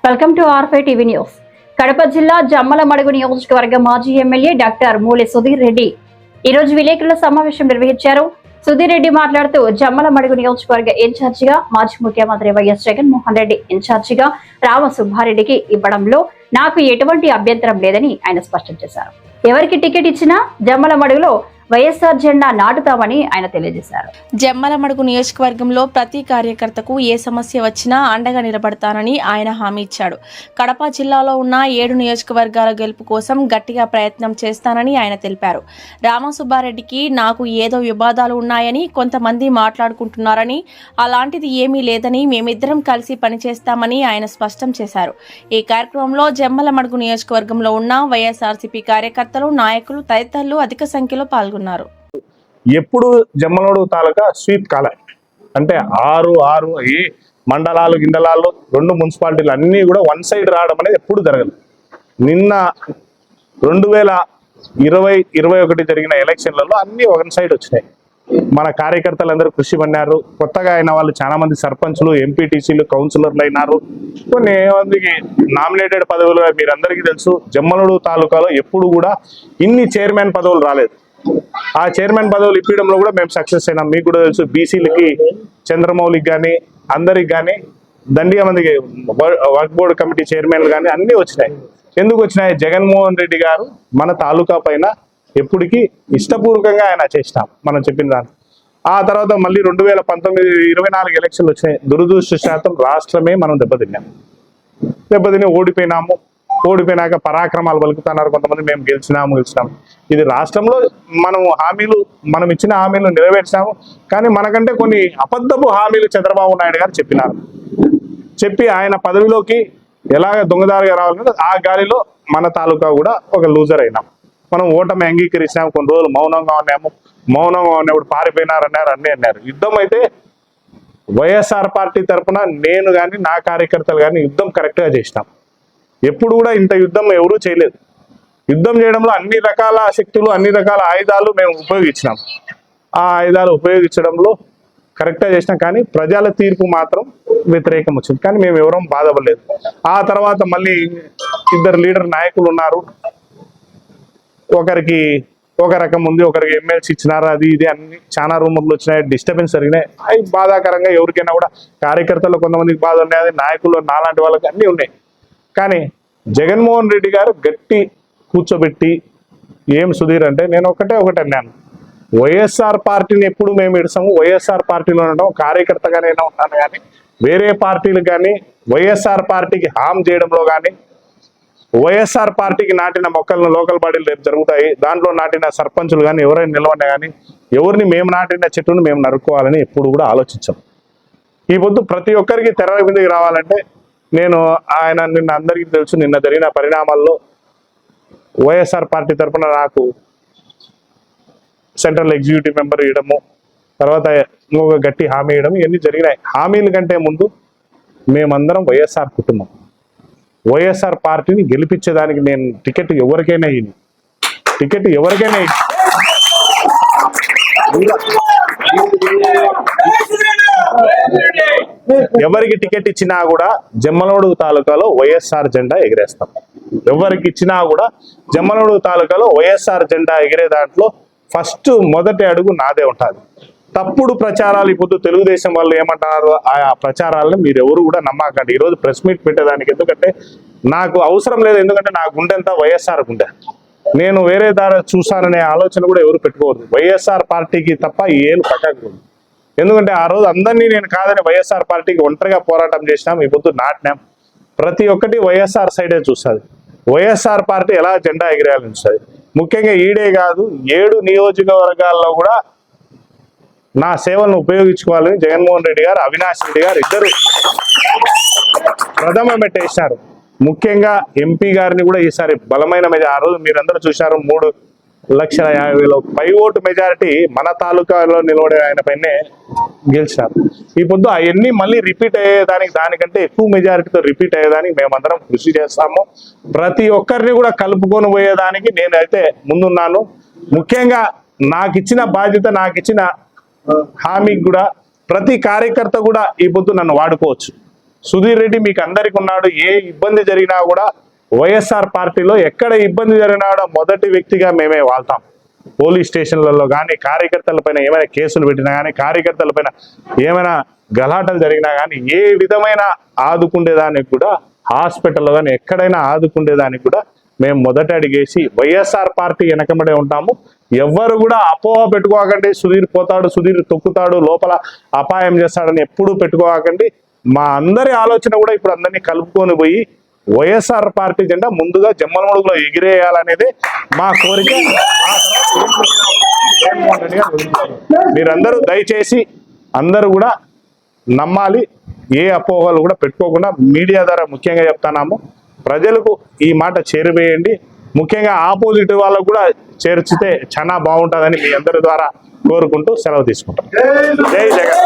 Welcome to R5 TV news. Kadapa జిల్లా జమ్మలమడుగు నియోజకవర్గ మాజీ ఎమ్మెల్యే డాక్టర్ మూలె సుధీర్ రెడ్డి ఈ రోజు విలేకరుల సమావేశం నిర్వహించారు. సుధీర్ రెడ్డి మాట్లాడుతూ జమ్మలమడుగు నియోజకవర్గ ఇన్ఛార్జిగా మాజీ ముఖ్యమంత్రి వైఎస్ జగన్మోహన్ రెడ్డి ఇన్ఛార్జిగా రామసుబ్బారెడ్డికి ఇవ్వడంలో నాకు ఎటువంటి అభ్యంతరం లేదని ఆయన స్పష్టం చేశారు. ఎవరికి టికెట్ ఇచ్చినా జమ్మలమడుగులో వైఎస్ఆర్ జెండా నాటుతామని ఆయన తెలియజేశారు. జమ్మలమడుగు నియోజకవర్గంలో ప్రతి కార్యకర్తకు ఏ సమస్య వచ్చినా అండగా నిలబడతానని ఆయన హామీ ఇచ్చాడు. కడప జిల్లాలో ఉన్న 7 నియోజకవర్గాల గెలుపు కోసం గట్టిగా ప్రయత్నం చేస్తానని ఆయన తెలిపారు. రామసుబ్బారెడ్డికి నాకు ఏదో వివాదాలు ఉన్నాయని కొంతమంది మాట్లాడుకుంటున్నారని, అలాంటిది ఏమీ లేదని మేమిద్దరం కలిసి పనిచేస్తామని ఆయన స్పష్టం చేశారు. ఈ కార్యక్రమంలో జమ్మలమడుగు నియోజకవర్గంలో ఉన్న వైఎస్ఆర్సీపీ కార్యకర్తలు, నాయకులు తదితరులు అధిక సంఖ్యలో పాల్గొన్నారు. ఎప్పుడు జమ్మలమడుగు తాలూకా స్వీప్ కాల అంటే 6 ఏ మండలాలు గిండలాలు 2 మున్సిపాలిటీలు అన్నీ కూడా వన్ సైడ్ రావడం అనేది ఎప్పుడు జరగదు. నిన్న 2020-21 జరిగిన ఎలక్షన్లలో అన్ని వన్ సైడ్ వచ్చినాయి. మన కార్యకర్తలందరూ కృషి పన్నారు. కొత్తగా అయిన వాళ్ళు చాలా మంది సర్పంచ్లు, ఎంపీటీసీలు, కౌన్సిలర్లు అయినారు. కొన్ని మందికి నామినేటెడ్ పదవులు మీరందరికీ తెలుసు. జమ్మలమడుగు తాలూకాలో ఎప్పుడు కూడా ఇన్ని చైర్మన్ పదవులు రాలేదు. ఆ చైర్మన్ పదవులు ఇప్పించడంలో కూడా మేము సక్సెస్ అయినాం. మీకు కూడా తెలుసు, బీసీలకి, చంద్రమౌళికి కానీ అందరికి కానీ దండిగా మందికి వర్క్ బోర్డు కమిటీ చైర్మన్లు కానీ అన్నీ వచ్చినాయి. ఎందుకు వచ్చినాయి? జగన్మోహన్ రెడ్డి గారు మన తాలూకా పైన ఎప్పటికీ ఇష్టపూర్వకంగా ఆయన చేసినాం మనం చెప్పిన దాన్ని. ఆ తర్వాత మళ్ళీ 2019-24 ఎలక్షన్లు వచ్చినాయి. దురదృష్టశాతం రాష్ట్రమే మనం దెబ్బతిని ఓడిపోయినాము. ఓడిపోయినాక పరాక్రమాలు పలుకుతున్నారు కొంతమంది. మేము గెలిచినాము. ఇది రాష్ట్రంలో మనం ఇచ్చిన హామీలు నెరవేర్చాము. కానీ మనకంటే కొన్ని అబద్ధపు హామీలు చంద్రబాబు నాయుడు గారు చెప్పి ఆయన పదవిలోకి ఎలాగ దొంగదారిగా రావాలంటే ఆ గాలిలో మన తాలూకా కూడా ఒక లూజర్ అయినాం. మనం ఓటమి అంగీకరించినాము. కొన్ని రోజులు మౌనంగా ఉన్నప్పుడు పారిపోయినారన్నారు, అన్నీ అన్నారు. యుద్ధం అయితే వైఎస్ఆర్ పార్టీ తరఫున నేను కానీ నా కార్యకర్తలు కానీ యుద్ధం కరెక్ట్గా చేసినాం. ఎప్పుడు కూడా ఇంత యుద్ధం ఎవరూ చేయలేదు. యుద్ధం చేయడంలో అన్ని రకాల శక్తులు, అన్ని రకాల ఆయుధాలు మేము ఉపయోగించినాం. ఆ ఆయుధాలు ఉపయోగించడంలో కరెక్ట్గా చేసినాం. కానీ ప్రజల తీర్పు మాత్రం వ్యతిరేకం వచ్చింది. కానీ మేము ఎవరూ బాధపడలేదు. ఆ తర్వాత మళ్ళీ 2 లీడర్ నాయకులు ఉన్నారు. ఒకరికి ఒక రకం ఉంది, ఒకరికి ఎమ్మెల్సీ ఇచ్చినారు. అది ఇది అన్ని చాలా రూమర్లు వచ్చినాయి, డిస్టర్బెన్స్ జరిగినాయి. అవి బాధాకరంగా ఎవరికైనా కూడా కార్యకర్తలు కొంతమందికి బాధ ఉన్నాయి, నాయకులు నాలాంటి వాళ్ళకి అన్నీ ఉన్నాయి. కానీ జగన్మోహన్ రెడ్డి గారు గట్టి కూర్చోబెట్టి ఏం సుధీర్ అంటే నేను ఒకటే అన్నాను. వైఎస్ఆర్ పార్టీని ఎప్పుడు మేము ఇడసాము. వైఎస్ఆర్ పార్టీలో ఉండడం కార్యకర్తగానే ఉన్నాను. కానీ వేరే పార్టీలు కానీ వైఎస్ఆర్ పార్టీకి హామ్ చేయడంలో కానీ, వైఎస్ఆర్ పార్టీకి నాటిన మొక్కలను లోకల్ బాడీలు రేపు జరుగుతాయి, దాంట్లో నాటిన సర్పంచులు కానీ ఎవరైనా నిలవన్నా కానీ ఎవరిని మేము నాటిన చెట్టును మేము నరుక్కోవాలని ఎప్పుడు కూడా ఆలోచించాం. ఈ పొద్దు ప్రతి ఒక్కరికి తెర మీదకి రావాలంటే నిన్న అందరికీ తెలుసు, నిన్న జరిగిన పరిణామాల్లో వైఎస్ఆర్ పార్టీ తరఫున నాకు సెంట్రల్ ఎగ్జిక్యూటివ్ మెంబర్ ఇవ్వడము, తర్వాత ఇంకొక గట్టి హామీ ఇవ్వడం, ఇవన్నీ జరిగినాయి. హామీల కంటే ముందు మేమందరం వైఎస్ఆర్ కుటుంబం. వైఎస్ఆర్ పార్టీని గెలిపించేదానికి నేను టికెట్ ఎవరికైనా ఎవరికి టికెట్ ఇచ్చినా కూడా జమ్మలమడుగు తాలూకాలో వైఎస్ఆర్ జెండా ఎగిరేస్తాం. ఎవరికి ఇచ్చినా కూడా జమ్మలమడుగు తాలూకాలో వైఎస్ఆర్ జెండా ఎగిరే దాంట్లో మొదటి అడుగు నాదే ఉంటుంది. తప్పుడు ప్రచారాలు ఇప్పుడు తెలుగుదేశం వాళ్ళు ఏమంటారు, ఆ ప్రచారాలను మీరు ఎవరు కూడా నమ్మకండి. ఈరోజు ప్రెస్ మీట్ పెట్టేదానికి ఎందుకంటే నాకు అవసరం లేదు. ఎందుకంటే నా గుండె అంతా వైఎస్ఆర్ గుండె. నేను వేరే దారి చూసాననే ఆలోచన కూడా ఎవరు పెట్టుకోవద్దు. వైఎస్ఆర్ పార్టీకి తప్ప ఏళ్ళు పట్టకూడదు. ఎందుకంటే ఆ రోజు అందరినీ నేను కాదని వైఎస్ఆర్ పార్టీకి ఒంటరిగా పోరాటం చేసినాం. ఈ పొద్దు నాటినాం. ప్రతి ఒక్కటి వైఎస్ఆర్ సైడే చూస్తుంది. వైఎస్ఆర్ పార్టీ ఎలా జెండా ఎగిరేయాలని చూస్తుంది. ముఖ్యంగా ఈడే కాదు, 7 నియోజకవర్గాల్లో కూడా నా సేవలను ఉపయోగించుకోవాలని జగన్మోహన్ రెడ్డి గారు, అవినాష్ రెడ్డి గారు ఇద్దరు ప్రథమ మెట్టేసినారు. ముఖ్యంగా ఎంపీ గారిని కూడా ఈసారి బలమైన ఆ రోజు మీరందరూ చూశారు, 3,50,000 పై ఓటు మెజారిటీ మన తాలూకాలో నిలబడే ఆయన పైనే గెలిచినారు. ఈ పొద్దు అవన్నీ మళ్ళీ రిపీట్ అయ్యేదానికి, దానికంటే ఎక్కువ మెజారిటీతో రిపీట్ అయ్యేదానికి మేమందరం కృషి చేస్తాము. ప్రతి ఒక్కరిని కూడా కలుపుకొని పోయేదానికి నేనైతే ముందున్నాను. ముఖ్యంగా నాకు ఇచ్చిన బాధ్యత, నాకు ఇచ్చిన హామీకి కూడా ప్రతి కార్యకర్త కూడా ఈ పొద్దు నన్ను వాడుకోవచ్చు. సుధీర్ రెడ్డి మీకు అందరికి ఉన్నాడు. ఏ ఇబ్బంది జరిగినా కూడా వైఎస్ఆర్ పార్టీలో ఎక్కడ ఇబ్బంది జరిగినా కూడా మొదటి వ్యక్తిగా మేమే వాళ్తాం. పోలీస్ స్టేషన్లలో కానీ కార్యకర్తల పైన ఏమైనా కేసులు పెట్టినా కానీ కార్యకర్తల పైన ఏమైనా గలాటలు జరిగినా కానీ ఏ విధమైన ఆదుకుండేదానికి కూడా హాస్పిటల్లో కానీ ఎక్కడైనా ఆదుకుండేదానికి కూడా మేము మొదట అడిగేసి వైఎస్ఆర్ పార్టీ వెనకబడే ఉంటాము. ఎవ్వరు కూడా అపోహ పెట్టుకోకండి, సుధీర్ పోతాడు, సుధీర్ తొక్కుతాడు, లోపల అపాయం చేస్తాడని ఎప్పుడూ పెట్టుకోకండి. మా అందరి ఆలోచన కూడా ఇప్పుడు అందరినీ కలుపుకొని పోయి వైఎస్ఆర్ పార్టీ జెండా ముందుగా జమ్మలమడుగులో ఎగిరేయాలనేది మా కోరిక. మీరందరూ దయచేసి అందరూ కూడా నమ్మాలి, ఏ అపోహలు కూడా పెట్టుకోకుండా మీడియా ద్వారా ముఖ్యంగా చెప్తున్నాము. ప్రజలకు ఈ మాట చేరువేయండి. ముఖ్యంగా ఆపోజిట్ వాళ్ళకు కూడా చేర్చితే చాలా బాగుంటుందని మీ అందరి ద్వారా కోరుకుంటూ సెలవు తీసుకుంటాం. జై జగన్.